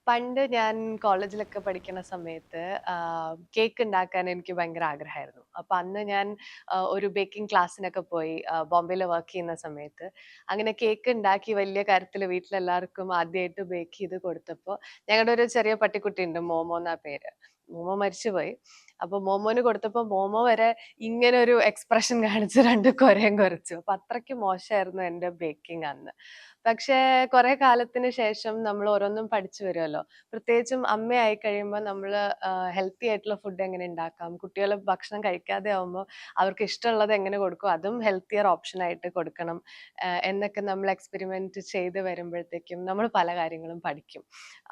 പണ്ട് ഞാൻ കോളേജിലൊക്കെ പഠിക്കുന്ന സമയത്ത് കേക്ക് ഉണ്ടാക്കാൻ എനിക്ക് ഭയങ്കര ആഗ്രഹമായിരുന്നു. അപ്പൊ അന്ന് ഞാൻ ഒരു ബേക്കിംഗ് ക്ലാസ്സിനൊക്കെ പോയി ബോംബെയിൽ വർക്ക് ചെയ്യുന്ന സമയത്ത്. അങ്ങനെ കേക്ക് ഉണ്ടാക്കി വലിയ കാര്യത്തിൽ വീട്ടിലെല്ലാവർക്കും ആദ്യമായിട്ട് ബേക്ക് ചെയ്ത് കൊടുത്തപ്പോൾ ഞങ്ങളുടെ ഒരു ചെറിയ പട്ടിക്കുട്ടിയുണ്ട്, മോമോ എന്നാ പേര്. മോമോ മരിച്ചുപോയി. അപ്പൊ മോമോന് കൊടുത്തപ്പോൾ മോമോ വരെ ഇങ്ങനെ ഒരു എക്സ്പ്രഷൻ കാണിച്ച് രണ്ട് കൊരയും കുരച്ചു. അപ്പൊ അത്രയ്ക്ക് മോശമായിരുന്നു എൻ്റെ ബേക്കിംഗ് അന്ന്. പക്ഷേ കുറെ കാലത്തിന് ശേഷം നമ്മൾ ഓരോന്നും പഠിച്ചു വരുമല്ലോ. പ്രത്യേകിച്ചും അമ്മയായി കഴിയുമ്പോൾ നമ്മള് ഹെൽത്തി ആയിട്ടുള്ള ഫുഡ് എങ്ങനെ ഉണ്ടാക്കാം, കുട്ടികൾ ഭക്ഷണം കഴിക്കാതെ ആവുമ്പോൾ അവർക്ക് ഇഷ്ടമുള്ളത് എങ്ങനെ കൊടുക്കും, അതും ഹെൽത്തിയർ ഓപ്ഷൻ ആയിട്ട് കൊടുക്കണം എന്നൊക്കെ നമ്മൾ എക്സ്പെരിമെന്റ് ചെയ്ത് വരുമ്പോഴത്തേക്കും നമ്മൾ പല കാര്യങ്ങളും പഠിക്കും.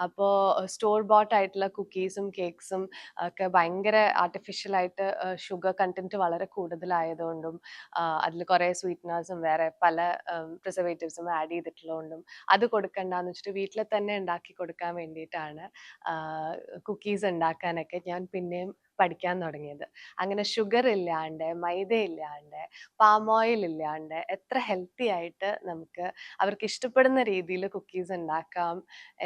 അപ്പോൾ സ്റ്റോർ ബോട്ട് ആയിട്ടുള്ള കുക്കീസും കേക്ക്സും ഒക്കെ ഭയങ്കര ആർട്ടിഫിഷ്യൽ ആയിട്ട് ഷുഗർ കണ്ടന്റ് വളരെ കൂടുതലായതുകൊണ്ടും അതിൽ കുറെ സ്വീറ്റ്നേഴ്സും വേറെ പല പ്രിസർവേറ്റീവ്സും ആഡ് ചെയ്തിട്ടുള്ളതുകൊണ്ടും അത് കൊടുക്കണ്ടെന്ന് വെച്ചിട്ട് വീട്ടിൽ തന്നെ ഉണ്ടാക്കി കൊടുക്കാൻ വേണ്ടിയിട്ടാണ് കുക്കീസ് ഉണ്ടാക്കാനൊക്കെ ഞാൻ പിന്നെയും പഠിക്കാൻ തുടങ്ങിയത്. അങ്ങനെ ഷുഗർ ഇല്ലാണ്ട്, മൈദ ഇല്ലാണ്ട്, പാം ഓയിൽ ഇല്ലാണ്ട് എത്ര ഹെൽത്തി ആയിട്ട് നമുക്ക് അവർക്ക് ഇഷ്ടപ്പെടുന്ന രീതിയിൽ കുക്കീസ് ഉണ്ടാക്കാം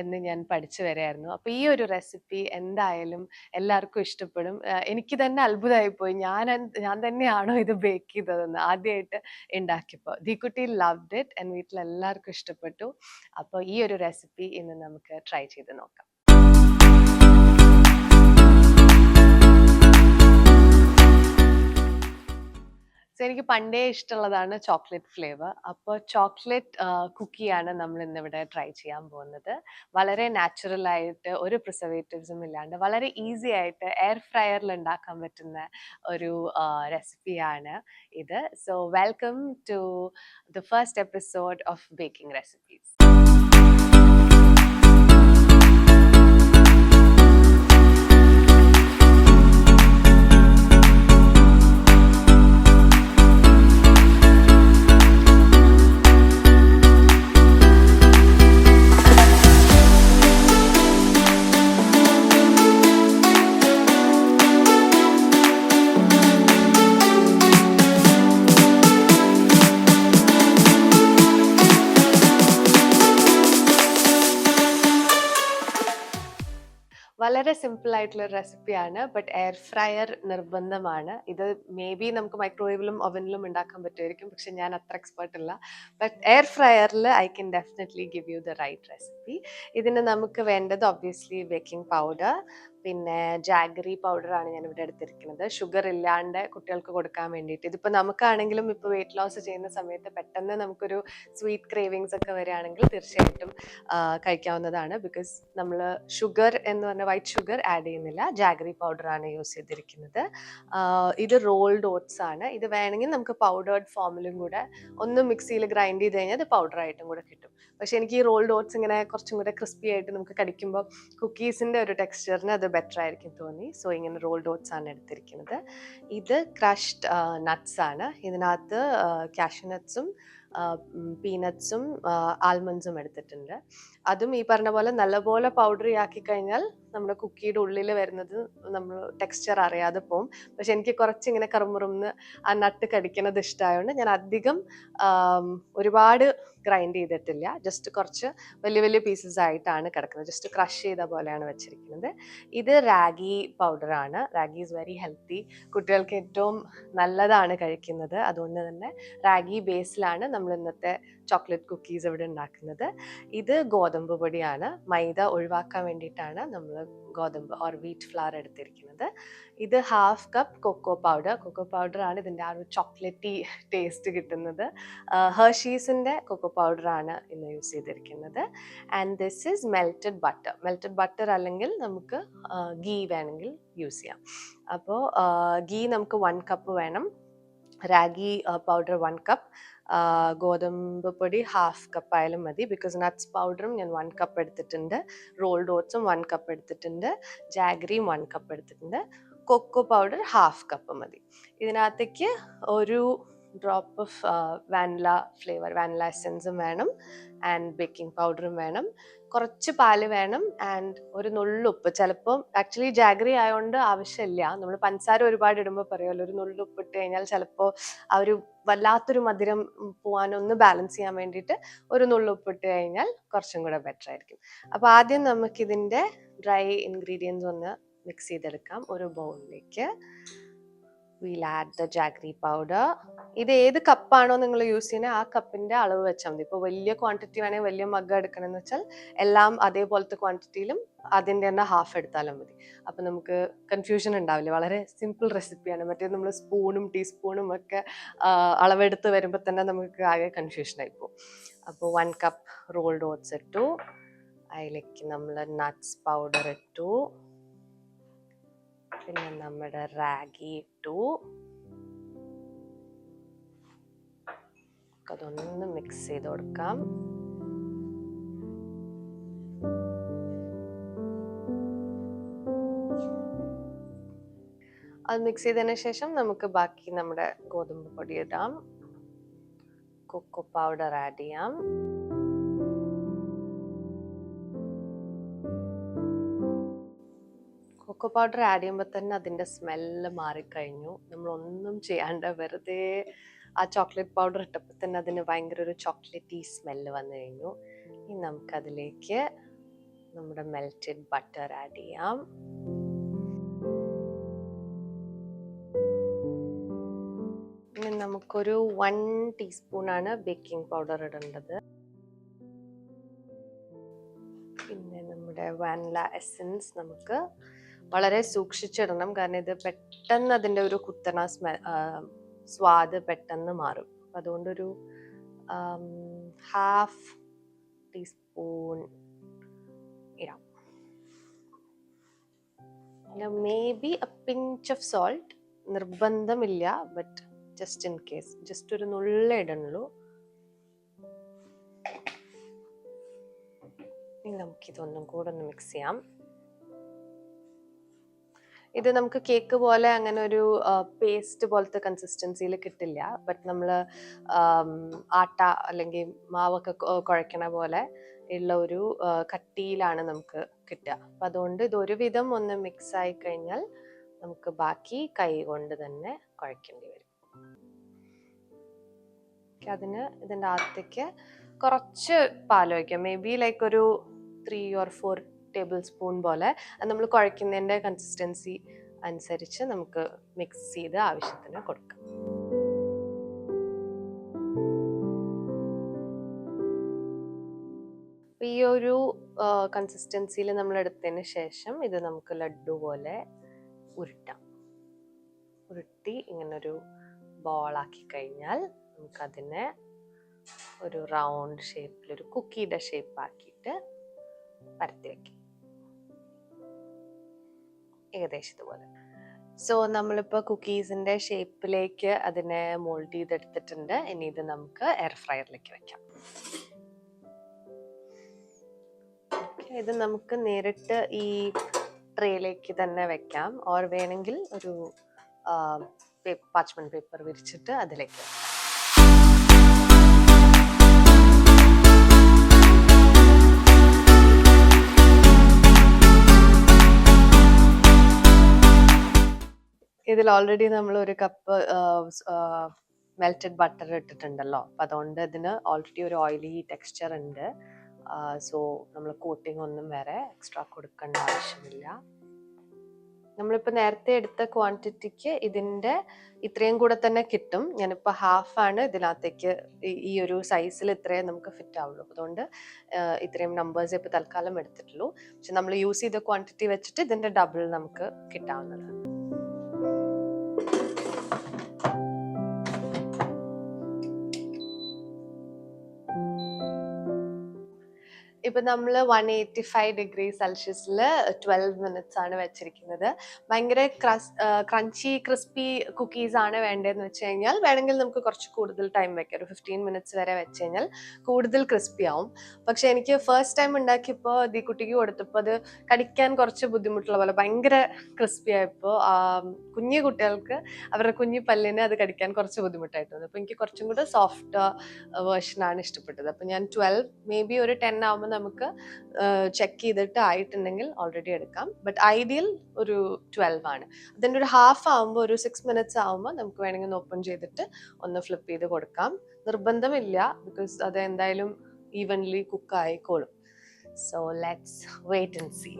എന്ന് ഞാൻ പഠിച്ചു വരികയായിരുന്നു. അപ്പൊ ഈ ഒരു റെസിപ്പി എന്തായാലും എല്ലാവർക്കും ഇഷ്ടപ്പെടും. എനിക്ക് തന്നെ അത്ഭുതമായി പോയി, ഞാൻ തന്നെയാണോ ഇത് ബേക്ക് ചെയ്തതെന്ന് ആദ്യമായിട്ട് ഉണ്ടാക്കിയപ്പോൾ. ദീക്കുട്ടി ലവ്ഡ് ഇറ്റ് ആൻഡ് വീട്ടിൽ എല്ലാവർക്കും ഇഷ്ടപ്പെട്ടു. അപ്പോൾ ഈ ഒരു റെസിപ്പി ഇന്ന് നമുക്ക് ട്രൈ ചെയ്ത് നോക്കാം. സോ എനിക്ക് പണ്ടേ ഇഷ്ടമുള്ളതാണ് ചോക്ലേറ്റ് ഫ്ലേവർ. അപ്പോൾ ചോക്ലേറ്റ് കുക്കിയാണ് നമ്മൾ ഇന്നിവിടെ ട്രൈ ചെയ്യാൻ പോകുന്നത്. വളരെ നാച്ചുറൽ ആയിട്ട് ഒരു പ്രിസർവേറ്റീവ്സും ഇല്ലാണ്ട് വളരെ ഈസി ആയിട്ട് എയർ ഫ്രയറിൽ ഉണ്ടാക്കാൻ പറ്റുന്ന ഒരു റെസിപ്പിയാണ് ഇത്. So welcome to the first episode of baking recipes. വളരെ സിമ്പിൾ ആയിട്ടുള്ള റെസിപ്പിയാണ്, ബട്ട് എയർ ഫ്രയർ നിർബന്ധമാണ്. ഇത് മേ ബി നമുക്ക് മൈക്രോവേവിലും ഓവനിലും ഉണ്ടാക്കാൻ പറ്റുമായിരിക്കും, പക്ഷെ ഞാൻ അത്ര എക്സ്പേർട്ട് അല്ല. ബട്ട് എയർ ഫ്രയറിൽ I can definitely give you the right recipe. ഇതിന് നമുക്ക് വേണ്ടത് ഒബ്വിയസ്ലി ബേക്കിംഗ് പൗഡർ, പിന്നെ ജാഗറി പൗഡറാണ് ഞാൻ ഇവിടെ എടുത്തിരിക്കുന്നത്. ഷുഗർ ഇല്ലാണ്ട് കുട്ടികൾക്ക് കൊടുക്കാൻ വേണ്ടിയിട്ട്. ഇതിപ്പോൾ നമുക്കാണെങ്കിലും ഇപ്പോൾ വെയിറ്റ് ലോസ് ചെയ്യുന്ന സമയത്ത് പെട്ടെന്ന് നമുക്കൊരു സ്വീറ്റ് ക്രേവിങ്സ് ഒക്കെ വരികയാണെങ്കിൽ തീർച്ചയായിട്ടും കഴിക്കാവുന്നതാണ്. ബിക്കോസ് നമ്മൾ ഷുഗർ എന്ന് പറഞ്ഞ വൈറ്റ് ഷുഗർ ആഡ് ചെയ്യുന്നില്ല, ജാഗറി പൗഡറാണ് യൂസ് ചെയ്തിരിക്കുന്നത്. ഇത് റോൾഡ് ഓട്സ് ആണ്. ഇത് വേണമെങ്കിൽ നമുക്ക് പൗഡേർഡ് ഫോമിലും കൂടെ ഒന്ന് മിക്സിയിൽ ഗ്രൈൻഡ് ചെയ്ത് കഴിഞ്ഞാൽ അത് പൗഡറായിട്ടും കൂടെ കിട്ടും. പക്ഷെ എനിക്ക് ഈ റോൾഡ് ഓട്സ് ഇങ്ങനെ കുറച്ചും കൂടെ ക്രിസ്പി ആയിട്ട് നമുക്ക് കടിക്കുമ്പോൾ കുക്കീസിൻ്റെ ഒരു ടെക്സ്ചറിന് അത് ബെറ്റർ ആയിരിക്കും തോന്നി. സോ ഇങ്ങനെ റോൾഡ് ഓട്സ് ആണ് എടുത്തിരിക്കുന്നത്. ഇത് ക്രഷ്ഡ് നട്ട്സ് ആണ്. ഇതിനകത്ത് കാഷ്യൂ നട്ട്സും പീനട്ട്സും ആൽമണ്ട്സും എടുത്തിട്ടുണ്ട്. അതും ഈ പറഞ്ഞ പോലെ നല്ലപോലെ പൗഡറി ആക്കി കഴിഞ്ഞാൽ നമ്മുടെ കുക്കിയുടെ ഉള്ളിൽ വരുന്നത് നമ്മൾ ടെക്സ്ചർ അറിയാതെ പോകും. പക്ഷെ എനിക്ക് കുറച്ചിങ്ങനെ കറുമുറുന്ന് ആ നട്ട് കടിക്കുന്നത് ഇഷ്ടമായതുകൊണ്ട് ഞാൻ അധികം ഒരുപാട് ഗ്രൈൻഡ് ചെയ്തിട്ടില്ല. ജസ്റ്റ് കുറച്ച് വലിയ വലിയ പീസസ് ആയിട്ടാണ് കിടക്കുന്നത്. ജസ്റ്റ് ക്രഷ് ചെയ്ത പോലെയാണ് വെച്ചിരിക്കുന്നത്. ഇത് റാഗി പൗഡറാണ്. Ragi is very healthy. കുട്ടികൾക്ക് ഏറ്റവും നല്ലതാണ് കഴിക്കുന്നത്. അതുകൊണ്ട് തന്നെ റാഗി ബേസിലാണ് നമ്മൾ ഇന്നത്തെ ചോക്ലേറ്റ് കുക്കീസ് ഇവിടെ ഉണ്ടാക്കുന്നത്. ഇത് ഗോതമ്പ് പൊടിയാണ്. മൈദ ഒഴിവാക്കാൻ വേണ്ടിയിട്ടാണ് നമ്മൾ ഗോതമ്പ് ഓർ വീറ്റ് ഫ്ലവർ എടുത്തിരിക്കുന്നത്. ഇത് ഹാഫ് കപ്പ് കൊക്കോ പൗഡർ ആണ് ഇതിൻ്റെ ആ ഒരു ചോക്ലേറ്റി ടേസ്റ്റ് കിട്ടുന്നത്. ഹെർഷീസിൻ്റെ കൊക്കോ പൗഡറാണ് ഇന്ന് യൂസ് ചെയ്തിരിക്കുന്നത്. And this is melted butter അല്ലെങ്കിൽ നമുക്ക് ഗീ വേണമെങ്കിൽ യൂസ് ചെയ്യാം. അപ്പോൾ ഗീ നമുക്ക് 1 കപ്പ് വേണം. റാഗി പൗഡർ 1 കപ്പ്, ഗോതമ്പ് പൊടി ഹാഫ് കപ്പ് ആയാലും മതി. ബിക്കോസ് നട്ട്സ് പൗഡറും ഞാൻ 1 കപ്പ് എടുത്തിട്ടുണ്ട്, റോൾഡ് ഓട്സും 1 കപ്പ് എടുത്തിട്ടുണ്ട്, ജാഗറിയും 1 കപ്പ് എടുത്തിട്ടുണ്ട്, കൊക്കോ പൗഡർ ഹാഫ് കപ്പ് മതി. ഇതിനകത്തേക്ക് ഒരു drop of vanilla flavour, vanilla എസെൻസും വേണം ആൻഡ് ബേക്കിംഗ് പൗഡറും വേണം, കുറച്ച് പാല് വേണം ആൻഡ് ഒരു നുള്ളുപ്പ്. ചിലപ്പോൾ ആക്ച്വലി ജാഗറി ആയതുകൊണ്ട് ആവശ്യമില്ല, നമ്മൾ പഞ്ചസാര ഒരുപാട് ഇടുമ്പോൾ പറയുമല്ലോ ഒരു നുള്ളുപ്പ് ഇട്ട് കഴിഞ്ഞാൽ ചിലപ്പോൾ ആ ഒരു വല്ലാത്തൊരു മധുരം പോകാനൊന്ന് ബാലൻസ് ചെയ്യാൻ വേണ്ടിയിട്ട് ഒരു നുള്ളുപ്പ് ഇട്ട് കഴിഞ്ഞാൽ കുറച്ചും കൂടെ ബെറ്റർ ആയിരിക്കും. അപ്പോൾ ആദ്യം നമുക്കിതിൻ്റെ ഡ്രൈ ഇൻഗ്രീഡിയൻസ് ഒന്ന് മിക്സ് ചെയ്തെടുക്കാം. ഒരു ബൗളിലേക്ക് we'll add the jaggery powder. ഇത് ഏത് കപ്പാണോ നിങ്ങൾ യൂസ് ചെയ്യുന്നത് ആ കപ്പിന്റെ അളവ് വെച്ചാൽ മതി. ഇപ്പോൾ വലിയ ക്വാണ്ടിറ്റി വേണമെങ്കിൽ വലിയ മഗ് എടുക്കണമെന്ന് വെച്ചാൽ എല്ലാം അതേപോലത്തെ ക്വാണ്ടിറ്റിയിലും അതിൻ്റെ തന്നെ ഹാഫ് എടുത്താലും മതി. അപ്പം നമുക്ക് കൺഫ്യൂഷൻ ഉണ്ടാവില്ല. വളരെ സിമ്പിൾ റെസിപ്പിയാണ്. മറ്റേ നമ്മൾ സ്പൂണും ടീസ്പൂണും ഒക്കെ അളവെടുത്ത് വരുമ്പോൾ തന്നെ നമുക്ക് ആകെ കൺഫ്യൂഷൻ ആയിപ്പോവും. അപ്പോൾ 1 കപ്പ് റോൾഡ് ഓട്സ് ഇട്ടു, അതിലേക്ക് നമ്മൾ നട്ട്സ് പൗഡർ ഇട്ടു, പിന്നെ നമ്മുടെ റാഗി ഇട്ടു. അതൊന്ന് മിക്സ് ചെയ്ത് കൊടുക്കാം. അത് മിക്സ് ചെയ്തതിന് ശേഷം നമുക്ക് ബാക്കി നമ്മുടെ ഗോതമ്പ് പൊടി ഇടാം, കൊക്കോ പൗഡർ ആഡ് ചെയ്യാം. കൊക്കോ പൗഡർ ആഡ് ചെയ്യുമ്പോൾ തന്നെ അതിൻ്റെ സ്മെല്ല് മാറിക്കഴിഞ്ഞു. നമ്മളൊന്നും ചെയ്യാണ്ട് വെറുതെ ആ ചോക്ലേറ്റ് പൗഡർ ഇട്ടപ്പോൾ തന്നെ അതിന് ഭയങ്കര ഒരു ചോക്ലേറ്റി സ്മെല്ല് വന്നു കഴിഞ്ഞു. ഇനി നമുക്കതിലേക്ക് നമ്മുടെ മെൽറ്റഡ് ബട്ടർ ആഡ് ചെയ്യാം. ഇനി നമുക്കൊരു 1 ടീസ്പൂണാണ് ബേക്കിംഗ് പൗഡർ ഇടേണ്ടത്. പിന്നെ നമ്മുടെ വാനില എസൻസ് നമുക്ക് വളരെ സൂക്ഷിച്ചിടണം, കാരണം ഇത് പെട്ടെന്ന് അതിൻ്റെ ഒരു കുത്തണ സ്വാദ് പെട്ടെന്ന് മാറും. അപ്പം അതുകൊണ്ടൊരു 1/2 ടീസ്പൂൺ ഇടാം. Maybe a pinch of salt, നിർബന്ധമില്ല, but just in case just ഒരു നുള്ള ഇടണുള്ളൂ. ഇനി നമുക്കിതൊന്നും കൂടെ ഒന്ന് മിക്സ് ചെയ്യാം. ഇത് നമുക്ക് കേക്ക് പോലെ അങ്ങനെ ഒരു പേസ്റ്റ് പോലത്തെ കൺസിസ്റ്റൻസിയിൽ കിട്ടില്ല, ബട്ട് നമ്മൾ ആട്ട അല്ലെങ്കിൽ മാവൊക്കെ കുഴക്കണ പോലെ ഉള്ള ഒരു കട്ടിയിലാണ് നമുക്ക് കിട്ടുക. അപ്പം അതുകൊണ്ട് ഇതൊരു വിധം ഒന്ന് മിക്സ് ആയി കഴിഞ്ഞാൽ നമുക്ക് ബാക്കി കൈ കൊണ്ട് തന്നെ കുഴക്കേണ്ടി വരും. അതിന് ഇതിൻ്റെ അകത്തേക്ക് കുറച്ച് പാൽ ഒഴിക്കാം, മേ ബി ലൈക്ക് ഒരു 3 or 4 ടേബിൾ സ്പൂൺ പോലെ. അത് നമ്മൾ കുഴക്കുന്നതിൻ്റെ കൺസിസ്റ്റൻസി അനുസരിച്ച് നമുക്ക് മിക്സ് ചെയ്ത് ആവശ്യത്തിന് കൊടുക്കാം. ഈ ഒരു കൺസിസ്റ്റൻസിയിൽ നമ്മൾ എടുത്തതിന് ശേഷം ഇത് നമുക്ക് ലഡ്ഡു പോലെ ഉരുട്ടാം. ഉരുട്ടി ഇങ്ങനൊരു ബോളാക്കി കഴിഞ്ഞാൽ നമുക്കതിനെ ഒരു റൗണ്ട് ഷേപ്പിൽ ഒരു കുക്കിയുടെ ഷേപ്പ് ആക്കിയിട്ട് പരത്തി വയ്ക്കും, ഏകദേശം ഇതുപോലെ. സോ നമ്മളിപ്പോൾ കുക്കീസിൻ്റെ ഷേപ്പിലേക്ക് അതിനെ മോൾഡ് ചെയ്തെടുത്തിട്ടുണ്ട്. ഇനി ഇത് നമുക്ക് എയർ ഫ്രയറിലേക്ക് വെക്കാം. ഇത് നമുക്ക് നേരിട്ട് ഈ ട്രേയിലേക്ക് തന്നെ വെക്കാം, ഓർ വേണമെങ്കിൽ ഒരു പാച്ച്മെന്റ് പേപ്പർ വിരിച്ചിട്ട് അതിലേക്ക് വെക്കാം. ഇതിൽ ഓൾറെഡി നമ്മൾ ഒരു കപ്പ് മെൽറ്റഡ് ബട്ടർ ഇട്ടിട്ടുണ്ടല്ലോ, അപ്പം അതുകൊണ്ട് ഇതിന് ഓൾറെഡി ഒരു ഓയിലി ടെക്സ്ചർ ഉണ്ട്. സോ നമ്മൾ കോട്ടിംഗ് ഒന്നും വേറെ എക്സ്ട്രാ കൊടുക്കേണ്ട ആവശ്യമില്ല. നമ്മളിപ്പോൾ നേരത്തെ എടുത്ത ക്വാണ്ടിറ്റിക്ക് ഇതിൻ്റെ ഇത്രയും കൂടെ തന്നെ കിട്ടും. ഞാനിപ്പോൾ ഹാഫാണ് ഇതിനകത്തേക്ക് ഈ ഒരു സൈസിൽ ഇത്രയും നമുക്ക് ഫിറ്റ് ആവുള്ളൂ. അതുകൊണ്ട് ഇത്രയും നമ്പേഴ്സ് ഇപ്പോൾ തൽക്കാലം എടുത്തിട്ടുള്ളൂ. പക്ഷെ നമ്മൾ യൂസ് ചെയ്ത ക്വാണ്ടിറ്റി വെച്ചിട്ട് ഇതിൻ്റെ ഡബിൾ നമുക്ക് കിട്ടാവുന്നതാണ്. ഇപ്പൊ നമ്മൾ 185 ഡിഗ്രി സെൽഷ്യസിൽ 12 മിനിറ്റ്സ് ആണ് വെച്ചിരിക്കുന്നത്. ഭയങ്കര ക്രഞ്ചി ക്രിസ്പി കുക്കീസ് ആണ് വേണ്ടതെന്ന് വെച്ച് കഴിഞ്ഞാൽ വേണമെങ്കിൽ നമുക്ക് കുറച്ച് കൂടുതൽ ടൈം വെക്കാം. ഒരു 15 മിനിറ്റ്സ് വരെ വെച്ച് കഴിഞ്ഞാൽ കൂടുതൽ ക്രിസ്പി ആവും. പക്ഷെ എനിക്ക് ഫസ്റ്റ് ടൈം ഉണ്ടാക്കിയപ്പോൾ ഈ കുട്ടിക്ക് കൊടുത്തപ്പോൾ അത് കടിക്കാൻ കുറച്ച് ബുദ്ധിമുട്ടുള്ള പോലെ ഭയങ്കര ക്രിസ്പി ആയപ്പോൾ കുഞ്ഞു കുട്ടികൾക്ക് അവരുടെ കുഞ്ഞു പല്ലിന് അത് കടിക്കാൻ കുറച്ച് ബുദ്ധിമുട്ടായിട്ട് തോന്നി. അപ്പോൾ എനിക്ക് കുറച്ചും കൂടെ സോഫ്റ്റ് വേർഷനാണ് ഇഷ്ടപ്പെട്ടത്. അപ്പോൾ ഞാൻ 12 മേ ബി ഒരു 10 ആവുമ്പോൾ നമുക്ക് ചെക്ക് ചെയ്തിട്ട് ആയിട്ടുണ്ടെങ്കിൽ ഓൾറെഡി എടുക്കാം. ബട്ട് ഐഡിയൽ ഒരു 12 ആണ്. അതിൻ്റെ ഒരു ഹാഫ് ആവുമ്പോൾ ഒരു 6 മിനിറ്റ്സ് ആവുമ്പോൾ നമുക്ക് വേണമെങ്കിൽ ഒന്ന് ഓപ്പൺ ചെയ്തിട്ട് ഒന്ന് ഫ്ലിപ്പ് ചെയ്ത് കൊടുക്കാം. നിർബന്ധമില്ല, ബിക്കോസ് അത് എന്തായാലും ഈവൻലി കുക്ക് ആയിക്കോളും. So let's wait and see.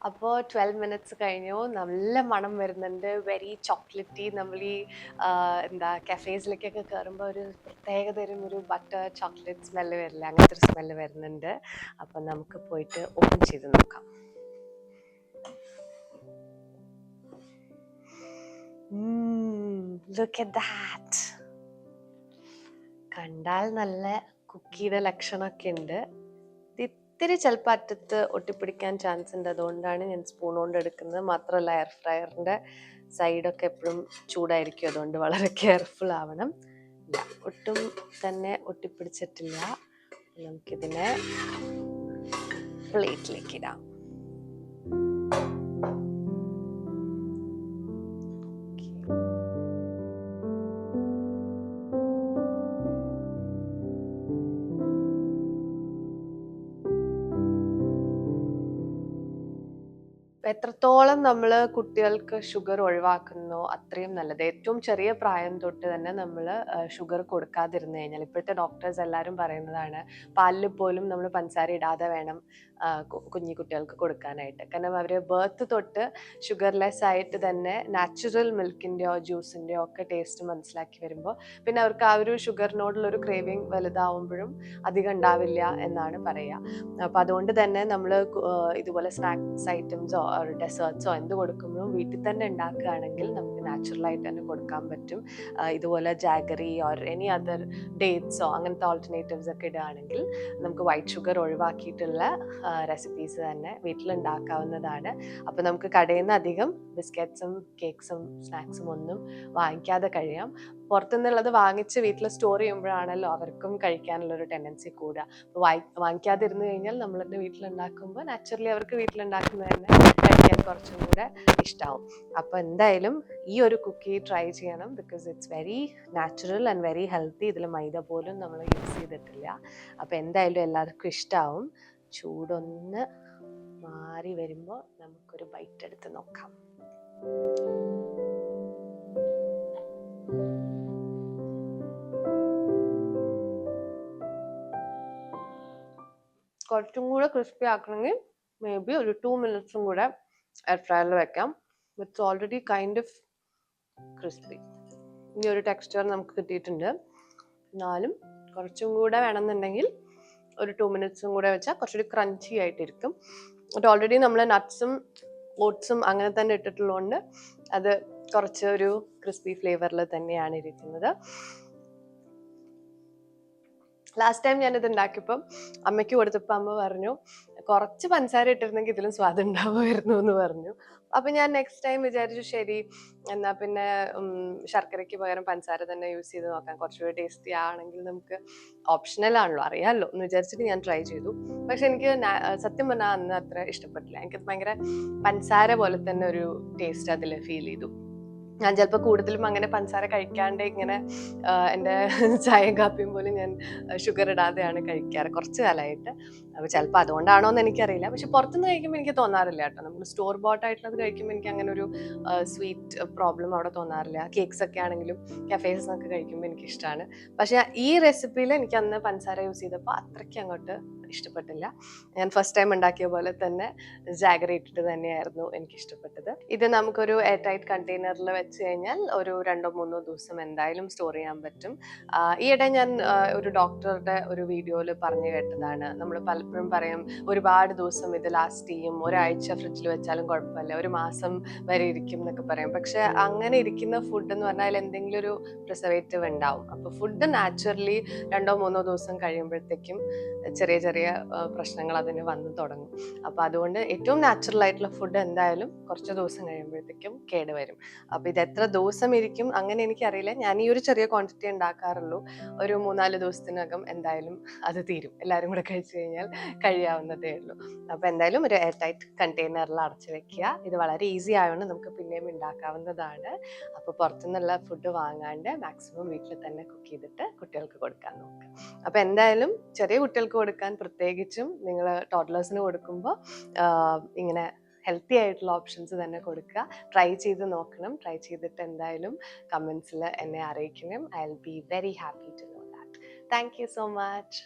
അപ്പോൾ 12 മിനിറ്റ്സ് കഴിഞ്ഞു. നല്ല മണം വരുന്നുണ്ട്, വെരി ചോക്ലേറ്റി. നമ്മൾ ഈ എന്താ കഫേസിലേക്കൊക്കെ കയറുമ്പോൾ ഒരു പ്രത്യേക തരം ഒരു ബട്ടർ ചോക്ലേറ്റ് സ്മെല്ല് വരില്ല, അങ്ങനത്തെ ഒരു സ്മെല്ല് വരുന്നുണ്ട്. അപ്പം നമുക്ക് പോയിട്ട് ഓപ്പൺ ചെയ്ത് നോക്കാം. Look at that. കണ്ടാൽ നല്ല കുക്കിയുടെ ലക്ഷണമൊക്കെ ഉണ്ട്. ഇത്തിരി ചിലപ്പോൾ അറ്റത്ത് ഒട്ടിപ്പിടിക്കാൻ ചാൻസ് ഉണ്ട്, അതുകൊണ്ടാണ് ഞാൻ സ്പൂൺ കൊണ്ട് എടുക്കുന്നത്. മാത്രമല്ല എയർ ഫ്രയറിൻ്റെ സൈഡൊക്കെ എപ്പോഴും ചൂടായിരിക്കും, അതുകൊണ്ട് വളരെ കെയർഫുൾ ആവണം. ഒട്ടും തന്നെ ഒട്ടിപ്പിടിച്ചിട്ടില്ല. നമുക്കിതിനെ പ്ലേറ്റിലേക്ക് ഇടാം. എത്രത്തോളം നമ്മൾ കുട്ടികൾക്ക് ഷുഗർ ഒഴിവാക്കുന്നോ അത്രയും നല്ലത്. ഏറ്റവും ചെറിയ പ്രായം തൊട്ട് തന്നെ നമ്മൾ ഷുഗർ കൊടുക്കാതിരുന്നു കഴിഞ്ഞാൽ, ഇപ്പോഴത്തെ ഡോക്ടേഴ്സ് എല്ലാവരും പറയുന്നതാണ് പാലിൽ പോലും നമ്മൾ പഞ്ചസാര ഇടാതെ വേണം കുഞ്ഞു കുട്ടികൾക്ക് കൊടുക്കാനായിട്ട്. കാരണം അവർ ബർത്ത് തൊട്ട് ഷുഗർലെസ് ആയിട്ട് തന്നെ നാച്ചുറൽ മിൽക്കിൻ്റെയോ ജ്യൂസിൻ്റെയോ ഒക്കെ ടേസ്റ്റ് മനസ്സിലാക്കി വരുമ്പോൾ പിന്നെ അവർക്ക് ആ ഒരു ഷുഗറിനോടുള്ളൊരു ക്രേവിങ് വലുതാവുമ്പോഴും അധികം ഉണ്ടാവില്ല എന്നാണ് പറയുക. അപ്പോൾ അതുകൊണ്ട് തന്നെ നമ്മൾ ഇതുപോലെ സ്നാക്സ് ഐറ്റംസോ ഡെസേർട്ട്സോ എന്ത് കൊടുക്കുമ്പോഴും വീട്ടിൽ തന്നെ ഉണ്ടാക്കുകയാണെങ്കിൽ നമുക്ക് നാച്ചുറലായിട്ട് തന്നെ കൊടുക്കാൻ പറ്റും. ഇതുപോലെ ജാഗറി ഓർ എനി അതർ ഡേറ്റ്സോ അങ്ങനത്തെ ഓൾട്ടർനേറ്റീവ്സ് ഒക്കെ ഇടുകയാണെങ്കിൽ നമുക്ക് വൈറ്റ് ഷുഗർ ഒഴിവാക്കിയിട്ടുള്ള റെസിപ്പീസ് തന്നെ വീട്ടിലുണ്ടാക്കാവുന്നതാണ്. അപ്പോൾ നമുക്ക് കടയിൽ നിന്ന് അധികം ബിസ്ക്കറ്റ്സും കേക്ക്സും സ്നാക്സും ഒന്നും വാങ്ങിക്കാതെ കഴിയാം. പുറത്തുനിന്നുള്ളത് വാങ്ങിച്ച് വീട്ടിൽ സ്റ്റോർ ചെയ്യുമ്പോഴാണല്ലോ അവർക്കും കഴിക്കാനുള്ളൊരു ടെൻഡൻസി കൂടുക. അപ്പോൾ വാങ്ങിക്കാതിരുന്നു കഴിഞ്ഞാൽ നമ്മൾ തന്നെ വീട്ടിലുണ്ടാക്കുമ്പോൾ നാച്ചുറലി അവർക്ക് വീട്ടിലുണ്ടാക്കുന്നത് തന്നെ കഴിക്കാൻ കുറച്ചും കൂടെ ഇഷ്ടമാവും. അപ്പോൾ എന്തായാലും ഈ ഒരു കുക്കി ട്രൈ ചെയ്യണം, because it's very natural and very healthy. ഇതിൽ മൈദ പോലും നമ്മൾ യൂസ് ചെയ്തിട്ടില്ല. അപ്പോൾ എന്തായാലും എല്ലാവർക്കും ഇഷ്ടമാവും. ചൂടൊന്ന് മാറി വരുമ്പോൾ നമുക്കൊരു ബൈറ്റ് എടുത്ത് നോക്കാം. കുറച്ചും കൂടെ ക്രിസ്പി ആക്കണമെങ്കിൽ മേ ബി ഒരു 2 മിനിറ്റ്സും കൂടെ എയർ ഫ്രയറിൽ വെക്കാം. It's already kind of crispy. ഈ ഒരു ടെക്സ്ചർ നമുക്ക് കിട്ടിയിട്ടുണ്ട്. എന്നാലും കുറച്ചും കൂടെ വേണമെന്നുണ്ടെങ്കിൽ ഒരു 2 മിനിറ്റ്സും കൂടെ വെച്ചാൽ കുറച്ചുകൂടി ക്രഞ്ചി ആയിട്ടിരിക്കും. എന്നിട്ട് ഓൾറെഡി നമ്മൾ നട്ട്സും ഓട്സും അങ്ങനെ തന്നെ ഇട്ടിട്ടുള്ളതുകൊണ്ട് അത് കുറച്ച് ഒരു ക്രിസ്പി ഫ്ലേവറിൽ തന്നെയാണ് ഇരിക്കുന്നത്. ലാസ്റ്റ് ടൈം ഞാനിത് ഉണ്ടാക്കിയപ്പം അമ്മയ്ക്ക് കൊടുത്തപ്പോൾ അമ്മ പറഞ്ഞു കുറച്ച് പഞ്ചസാര ഇട്ടിരുന്നെങ്കിൽ ഇതിലും സ്വാദ് ഉണ്ടാവുമായിരുന്നു എന്ന് പറഞ്ഞു. അപ്പം ഞാൻ നെക്സ്റ്റ് ടൈം വിചാരിച്ചു ശരി എന്നാൽ പിന്നെ ശർക്കരയ്ക്ക് പകരം പഞ്ചസാര തന്നെ യൂസ് ചെയ്ത് നോക്കാം, കുറച്ചുകൂടി ടേസ്റ്റി ആണെങ്കിൽ നമുക്ക് ഓപ്ഷണൽ ആണല്ലോ അറിയാമല്ലോ എന്ന് വിചാരിച്ചിട്ട് ഞാൻ ട്രൈ ചെയ്തു. പക്ഷെ എനിക്ക് സത്യം പറഞ്ഞാൽ അന്ന് അത്ര ഇഷ്ടപ്പെട്ടില്ല. എനിക്കത് ഭയങ്കര പഞ്ചസാര പോലെ തന്നെ ഒരു ടേസ്റ്റ് അതിൽ ഫീൽ ചെയ്തു. ഞാൻ ചിലപ്പോൾ കൂടുതലും അങ്ങനെ പഞ്ചസാര കഴിക്കാണ്ട് ഇങ്ങനെ എൻ്റെ ചായയും കാപ്പിയും പോലും ഞാൻ ഷുഗർ ഇടാതെയാണ് കഴിക്കാറ് കുറച്ച് കാലമായിട്ട്. അപ്പോൾ ചിലപ്പോൾ അതുകൊണ്ടാണോ എന്ന് എനിക്കറിയില്ല. പക്ഷെ പുറത്തുനിന്ന് കഴിക്കുമ്പോൾ എനിക്ക് തോന്നാറില്ല കേട്ടോ. നമ്മൾ സ്റ്റോർ ബോട്ട് ആയിട്ടുള്ളത് കഴിക്കുമ്പോൾ എനിക്ക് അങ്ങനെ ഒരു സ്വീറ്റ് പ്രോബ്ലം അവിടെ തോന്നാറില്ല. കേക്ക്സ് ഒക്കെ ആണെങ്കിലും കഫേസിനൊക്കെ കഴിക്കുമ്പോൾ എനിക്കിഷ്ടമാണ്. പക്ഷേ ഈ റെസിപ്പിയിൽ എനിക്ക് അന്ന് പഞ്ചസാര യൂസ് ചെയ്തപ്പോൾ അത്രയ്ക്ക് അങ്ങോട്ട് ഇഷ്ടപ്പെട്ടില്ല. ഞാൻ ഫസ്റ്റ് ടൈം ഉണ്ടാക്കിയ പോലെ തന്നെ ജാഗറി ഇട്ടിട്ട് തന്നെയായിരുന്നു എനിക്ക് ഇഷ്ടപ്പെട്ടത്. ഇത് നമുക്കൊരു എയർ ടൈറ്റ് കണ്ടെയ്നറിൽ വെച്ച് കഴിഞ്ഞാൽ ഒരു 2-3 ദിവസം എന്തായാലും സ്റ്റോർ ചെയ്യാൻ പറ്റും. ഈയിടെ ഞാൻ ഒരു ഡോക്ടറുടെ ഒരു വീഡിയോയിൽ പറഞ്ഞു കേട്ടതാണ്, നമ്മൾ പലപ്പോഴും പറയും ഒരുപാട് ദിവസം ഇത് ലാസ്റ്റ് ചെയ്യും, ഒരാഴ്ച ഫ്രിഡ്ജിൽ വെച്ചാലും കുഴപ്പമില്ല, ഒരു മാസം വരെ ഇരിക്കും എന്നൊക്കെ പറയും. പക്ഷെ അങ്ങനെ ഇരിക്കുന്ന ഫുഡ് എന്ന് പറഞ്ഞാൽ എന്തെങ്കിലും ഒരു പ്രിസർവേറ്റീവ് ഉണ്ടാവും. അപ്പോൾ ഫുഡ് നാച്ചുറലി 2-3 ദിവസം കഴിയുമ്പോഴത്തേക്കും ചെറിയ ചെറിയ പ്രശ്നങ്ങൾ അതിന് വന്നു തുടങ്ങും. അപ്പോൾ അതുകൊണ്ട് ഏറ്റവും നാച്ചുറൽ ആയിട്ടുള്ള ഫുഡ് എന്തായാലും കുറച്ച് ദിവസം കഴിയുമ്പോഴത്തേക്കും കേടുവരും. അപ്പോൾ ഇത് എത്ര ദിവസം ഇരിക്കും അങ്ങനെ എനിക്കറിയില്ല. ഞാൻ ഈ ഒരു ചെറിയ ക്വാണ്ടിറ്റി ഉണ്ടാക്കാറുള്ളൂ. ഒരു 3-4 ദിവസത്തിനകം എന്തായാലും അത് തീരും. എല്ലാവരും കൂടെ കഴിച്ചു കഴിഞ്ഞാൽ കഴിയാവുന്നതേ ഉള്ളൂ. അപ്പോൾ എന്തായാലും ഒരു എയർ ടൈറ്റ് കണ്ടെയ്നറിൽ അടച്ചു വെക്കുക. ഇത് വളരെ ഈസി ആയതുകൊണ്ട് നമുക്ക് പിന്നെയും ഉണ്ടാക്കാവുന്നതാണ്. അപ്പോൾ പുറത്തുനിന്നുള്ള ഫുഡ് വാങ്ങാണ്ട് മാക്സിമം വീട്ടിൽ തന്നെ കുക്ക് ചെയ്തിട്ട് കുട്ടികൾക്ക് കൊടുക്കാൻ നോക്കുക. അപ്പോൾ എന്തായാലും ചെറിയ കുട്ടികൾക്ക് കൊടുക്കാൻ, പ്രത്യേകിച്ചും നിങ്ങൾ ടോഡ്ലേഴ്സിന് കൊടുക്കുമ്പോൾ ഇങ്ങനെ ഹെൽത്തി ആയിട്ടുള്ള ഓപ്ഷൻസ് തന്നെ കൊടുക്കുക. ട്രൈ ചെയ്ത് നോക്കണം. ട്രൈ ചെയ്തിട്ട് എന്തായാലും കമൻസിൽ എന്നെ അറിയിക്കണം. I will be very happy to know that. Thank you so much.